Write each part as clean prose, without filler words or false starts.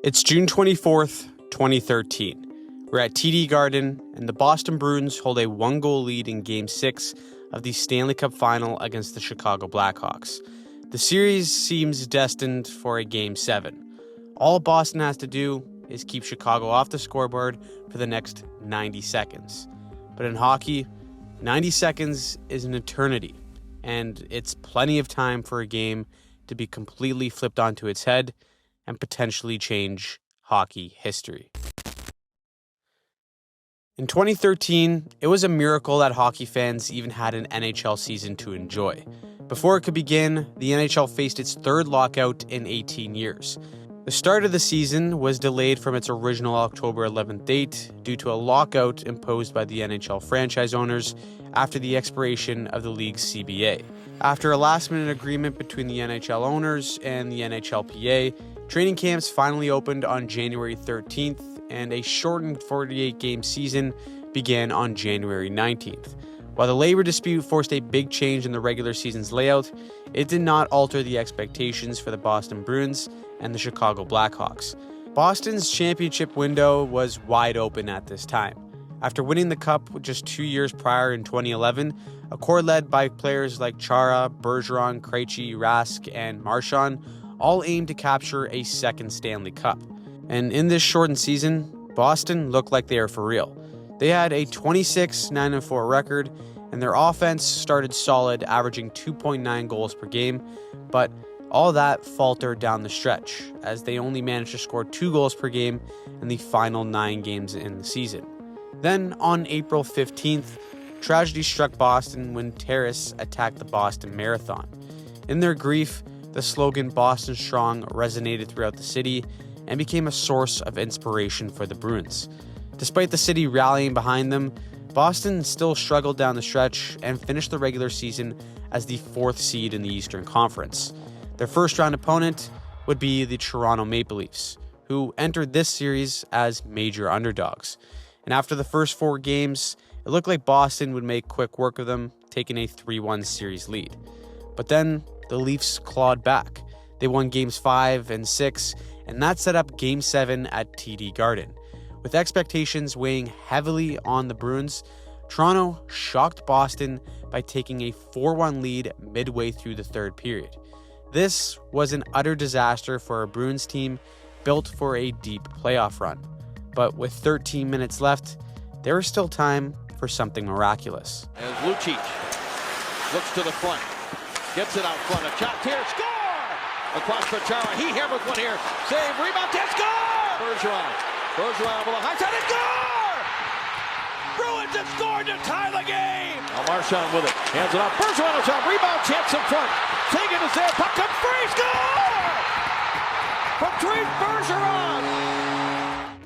It's June 24th, 2013. We're at TD Garden, and the Boston Bruins hold a one-goal lead in Game 6 of the Stanley Cup Final against the Chicago Blackhawks. The series seems destined for a Game 7. All Boston has to do is keep Chicago off the scoreboard for the next 90 seconds. But in hockey, 90 seconds is an eternity, and it's plenty of time for a game to be completely flipped onto its head and potentially change hockey history. In 2013, it was a miracle that hockey fans even had an NHL season to enjoy. Before it could begin, the NHL faced its third lockout in 18 years. The start of the season was delayed from its original October 11th date due to a lockout imposed by the NHL franchise owners after the expiration of the league's CBA. After a last-minute agreement between the NHL owners and the NHLPA, training camps finally opened on January 13th, and a shortened 48-game season began on January 19th. While the labor dispute forced a big change in the regular season's layout, it did not alter the expectations for the Boston Bruins and the Chicago Blackhawks. Boston's championship window was wide open at this time. After winning the Cup just 2 years prior in 2011, a core led by players like Chara, Bergeron, Krejci, Rask, and Marchand all aimed to capture a second Stanley Cup. And in this shortened season, Boston looked like they were for real. They had a 26-9-4 record, and their offense started solid, averaging 2.9 goals per game, but all that faltered down the stretch, as they only managed to score 2 goals per game in the final 9 games in the season. Then, on April 15th, tragedy struck Boston when terrorists attacked the Boston Marathon. In their grief, the slogan "Boston Strong" resonated throughout the city and became a source of inspiration for the Bruins. Despite the city rallying behind them, Boston still struggled down the stretch and finished the regular season as the 4th seed in the Eastern Conference. Their first-round opponent would be the Toronto Maple Leafs, who entered this series as major underdogs. And after the first 4 games, it looked like Boston would make quick work of them, taking a 3-1 series lead. But then the Leafs clawed back. They won Games 5 and 6, and that set up Game 7 at TD Garden. With expectations weighing heavily on the Bruins, Toronto shocked Boston by taking a 4-1 lead midway through the third period. This was an utter disaster for a Bruins team built for a deep playoff run. But with 13 minutes left, there was still time for something miraculous. As Lucic looks to the front, gets it out front, a shot here, score! Across for Chara, he here with one here, save, rebound, and score! Bergeron with a high side, and score! Bruins have scored to tie the game! Now Marchand with it, hands it off, Bergeron a shot, rebound, chance in front, Sagan is there, puck comes free, score! Patrice Bergeron!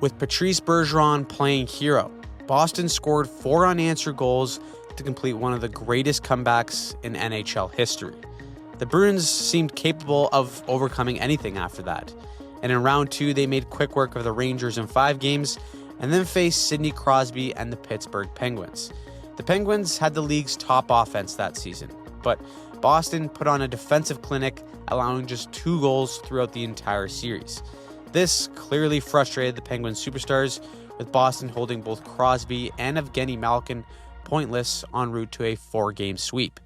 With Patrice Bergeron playing hero, Boston scored 4 unanswered goals to complete one of the greatest comebacks in NHL history. The Bruins seemed capable of overcoming anything after that, and in round 2 they made quick work of the Rangers in 5 games and then faced Sidney Crosby and the Pittsburgh Penguins. The Penguins had the league's top offense that season, but Boston put on a defensive clinic, allowing just 2 goals throughout the entire series. This clearly frustrated the Penguins superstars, with Boston holding both Crosby and Evgeny Malkin pointless en route to a 4-game sweep.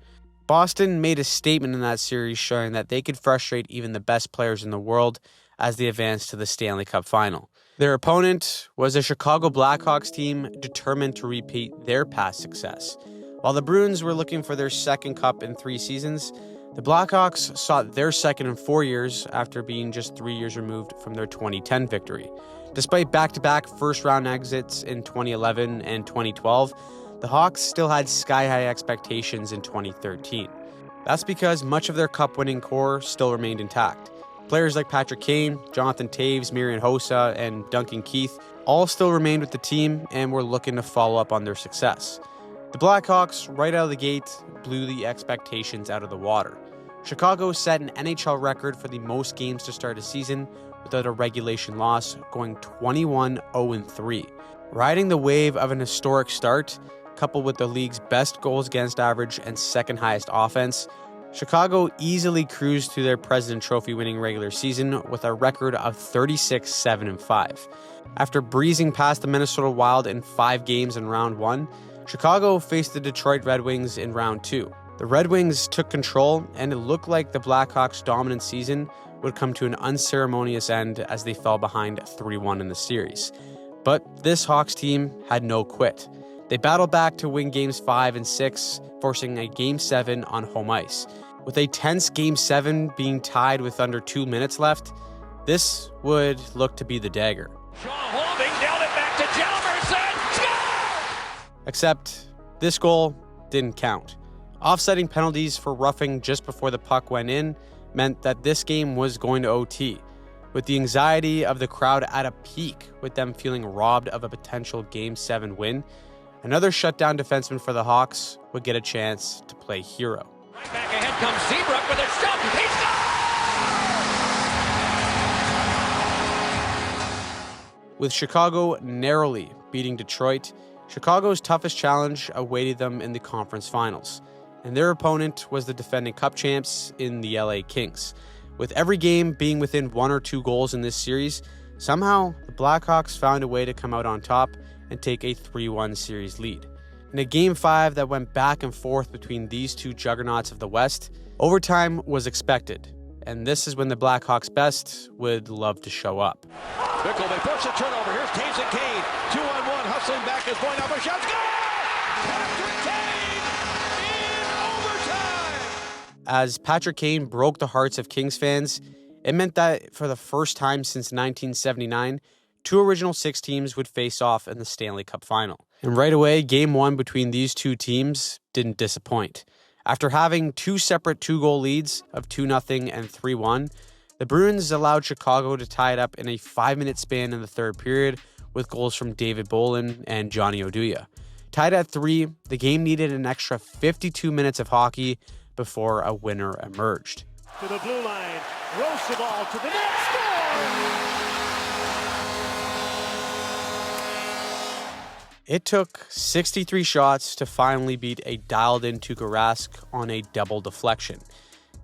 Boston made a statement in that series showing that they could frustrate even the best players in the world as they advanced to the Stanley Cup Final. Their opponent was a Chicago Blackhawks team determined to repeat their past success. While the Bruins were looking for their second cup in 3 seasons, the Blackhawks sought their second in 4 years after being just 3 years removed from their 2010 victory. Despite back-to-back first-round exits in 2011 and 2012, the Hawks still had sky-high expectations in 2013. That's because much of their cup-winning core still remained intact. Players like Patrick Kane, Jonathan Toews, Miriam Hossa, and Duncan Keith all still remained with the team and were looking to follow up on their success. The Blackhawks, right out of the gate, blew the expectations out of the water. Chicago set an NHL record for the most games to start a season without a regulation loss, going 21-0-3. Riding the wave of an historic start, coupled with the league's best goals against average and second highest offense, Chicago easily cruised through their President Trophy winning regular season with a record of 36-7-5. After breezing past the Minnesota Wild in 5 games in round 1, Chicago faced the Detroit Red Wings in round 2. The Red Wings took control, and it looked like the Blackhawks' dominant season would come to an unceremonious end as they fell behind 3-1 in the series. But this Hawks team had no quit. They battled back to win games 5 and 6, forcing a game 7 on home ice. With a tense game 7 being tied with under 2 minutes left, this would look to be the dagger. Shaw holding, down it back to Chalmers, score! Except this goal didn't count. Offsetting penalties for roughing just before the puck went in meant that this game was going to OT, with the anxiety of the crowd at a peak, with them feeling robbed of a potential Game 7 win. Another shutdown defenseman for the Hawks would get a chance to play hero. Right back ahead comes Seabrook with a shot. He scores! With Chicago narrowly beating Detroit, Chicago's toughest challenge awaited them in the conference finals, and their opponent was the defending Cup champs in the LA Kings. With every game being within 1 or 2 goals in this series, somehow the Blackhawks found a way to come out on top and take a 3-1 series lead. In a Game 5 that went back and forth between these two juggernauts of the West, overtime was expected, and this is when the Blackhawks' best would love to show up. Bickle, they force a turnover. Here's Taves and Kane. 2-on-1, hustling back is going up a shot. Score! Patrick Kane in overtime! As Patrick Kane broke the hearts of Kings fans, it meant that for the first time since 1979, 2 original 6 teams would face off in the Stanley Cup final. And right away, Game 1 between these 2 teams didn't disappoint. After having 2 separate 2-goal leads of 2-0 and 3-1, the Bruins allowed Chicago to tie it up in a 5-minute span in the third period with goals from David Bolin and Johnny Oduya. Tied at 3, the game needed an extra 52 minutes of hockey before a winner emerged. To the blue line, roasts the ball to the net, score! It took 63 shots to finally beat a dialed-in Tuukka Rask on a double deflection.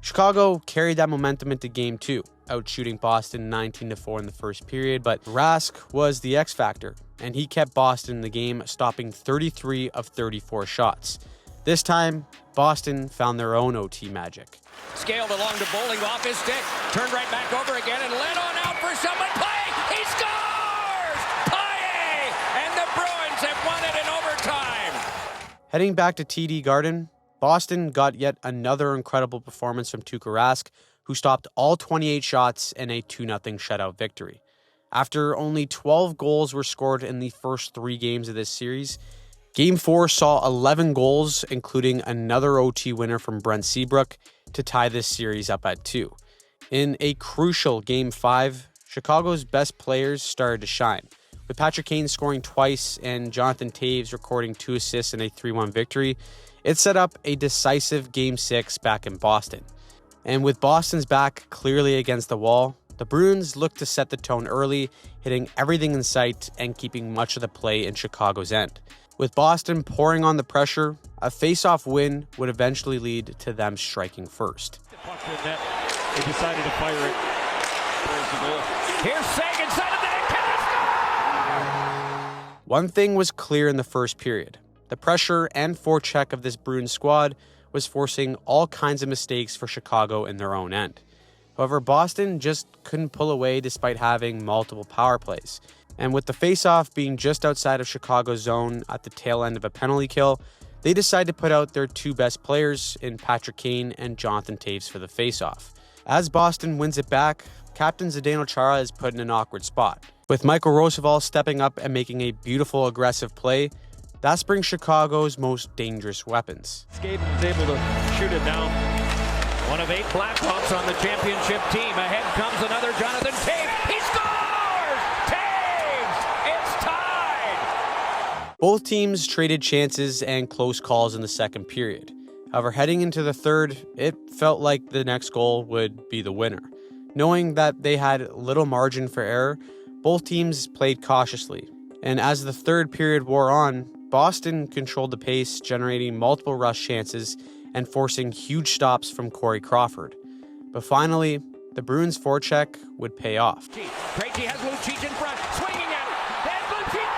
Chicago carried that momentum into Game 2, outshooting Boston 19-4 in the first period, but Rask was the X factor, and he kept Boston in the game, stopping 33 of 34 shots. This time, Boston found their own OT magic. Scaled along to Bowling off his stick, turned right back over again and led on out for someone. Paille, he scores! Paille! And the Bruins have won it in overtime. Heading back to TD Garden, Boston got yet another incredible performance from Tuukka Rask, who stopped all 28 shots in a 2-0 shutout victory. After only 12 goals were scored in the first 3 games of this series, Game 4 saw 11 goals, including another OT winner from Brent Seabrook, to tie this series up at 2. In a crucial Game 5, Chicago's best players started to shine, with Patrick Kane scoring twice and Jonathan Taves recording 2 assists in a 3-1 victory. It set up a decisive Game 6 back in Boston. And with Boston's back clearly against the wall, the Bruins looked to set the tone early, hitting everything in sight and keeping much of the play in Chicago's end. With Boston pouring on the pressure, a face-off win would eventually lead to them striking first. They decided to fire it. There's the goal. Here's Sagan, side of the net. Can he score? One thing was clear in the first period. The pressure and forecheck of this Bruins squad was forcing all kinds of mistakes for Chicago in their own end. However, Boston just couldn't pull away despite having multiple power plays. And with the face-off being just outside of Chicago's zone at the tail end of a penalty kill, they decided to put out their 2 best players in Patrick Kane and Jonathan Taves for the face-off. As Boston wins it back, Captain Zdeno Chara is put in an awkward spot. With Michael Roosevelt stepping up and making a beautiful aggressive play, that brings Chicago's most dangerous weapons. Skaden is able to shoot it down. One of 8 Blackhawks on the championship team. Ahead comes another Jonathan Taves. He scores! Taves! It's tied! Both teams traded chances and close calls in the second period. However, heading into the third, it felt like the next goal would be the winner. Knowing that they had little margin for error, both teams played cautiously. And as the third period wore on, Boston controlled the pace, generating multiple rush chances and forcing huge stops from Corey Crawford. But finally, the Bruins' forecheck would pay off. Krejci has Lucic in front, swinging at it. There's Lucic.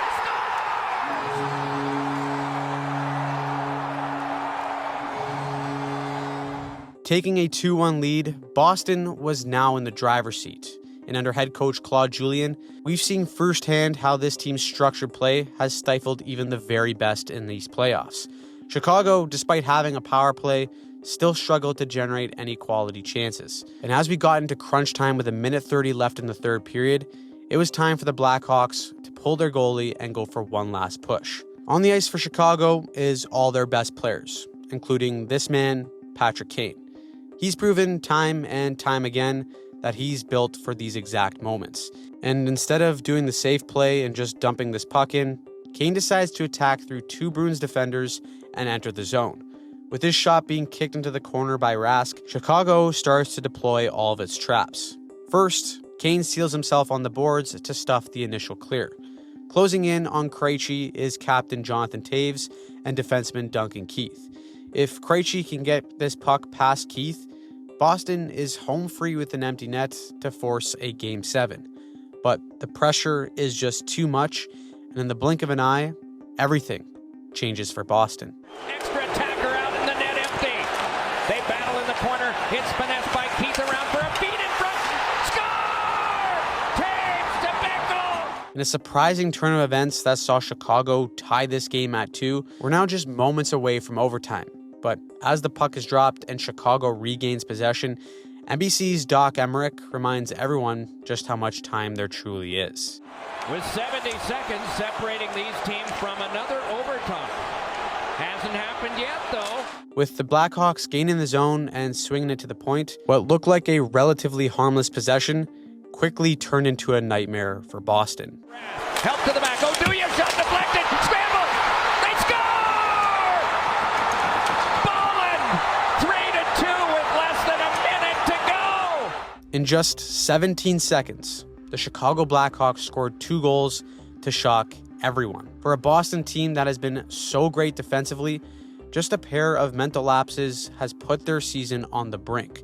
Taking a 2-1 lead, Boston was now in the driver's seat. And under head coach Claude Julien, we've seen firsthand how this team's structured play has stifled even the very best in these playoffs. Chicago, despite having a power play, still struggled to generate any quality chances. And as we got into crunch time with a minute 30 left in the third period, it was time for the Blackhawks to pull their goalie and go for one last push. On the ice for Chicago is all their best players, including this man, Patrick Kane. He's proven time and time again that he's built for these exact moments. And instead of doing the safe play and just dumping this puck in, Kane decides to attack through two Bruins defenders and enter the zone. With his shot being kicked into the corner by Rask, Chicago starts to deploy all of its traps. First, Kane seals himself on the boards to stuff the initial clear. Closing in on Krejci is captain Jonathan Toews and defenseman Duncan Keith. If Krejci can get this puck past Keith, Boston is home free with an empty net to force a Game 7. But the pressure is just too much, and in the blink of an eye, everything changes for Boston. Extra attacker out in the net empty. They battle in the corner. It's finessed by Keith around for a feed in front. Score! Taves to Beckel! In a surprising turn of events that saw Chicago tie this game at 2, we're now just moments away from overtime. But as the puck is dropped and Chicago regains possession, NBC's Doc Emmerich reminds everyone just how much time there truly is. With 70 seconds separating these teams from another overtime. Hasn't happened yet, though. With the Blackhawks gaining the zone and swinging it to the point, what looked like a relatively harmless possession quickly turned into a nightmare for Boston. Help to the back. Oduya shot deflected. Scramble. They score! Ballin! 3-2 with less than a minute to go. In just 17 seconds, the Chicago Blackhawks scored 2 goals to shock everyone. For a Boston team that has been so great defensively, just a pair of mental lapses has put their season on the brink.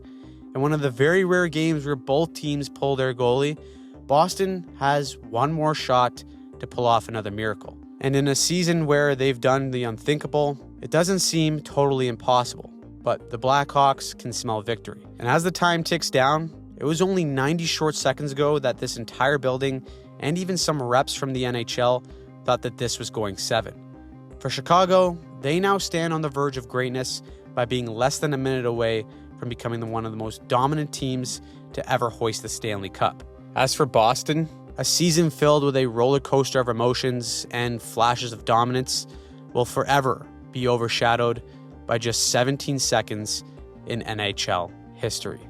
In one of the very rare games where both teams pull their goalie, Boston has one more shot to pull off another miracle. And in a season where they've done the unthinkable, it doesn't seem totally impossible. But the Blackhawks can smell victory. And as the time ticks down, it was only 90 short seconds ago that this entire building and even some reps from the NHL thought that this was going 7. For Chicago, they now stand on the verge of greatness by being less than a minute away from becoming one of the most dominant teams to ever hoist the Stanley Cup. As for Boston, a season filled with a roller coaster of emotions and flashes of dominance will forever be overshadowed by just 17 seconds in NHL history.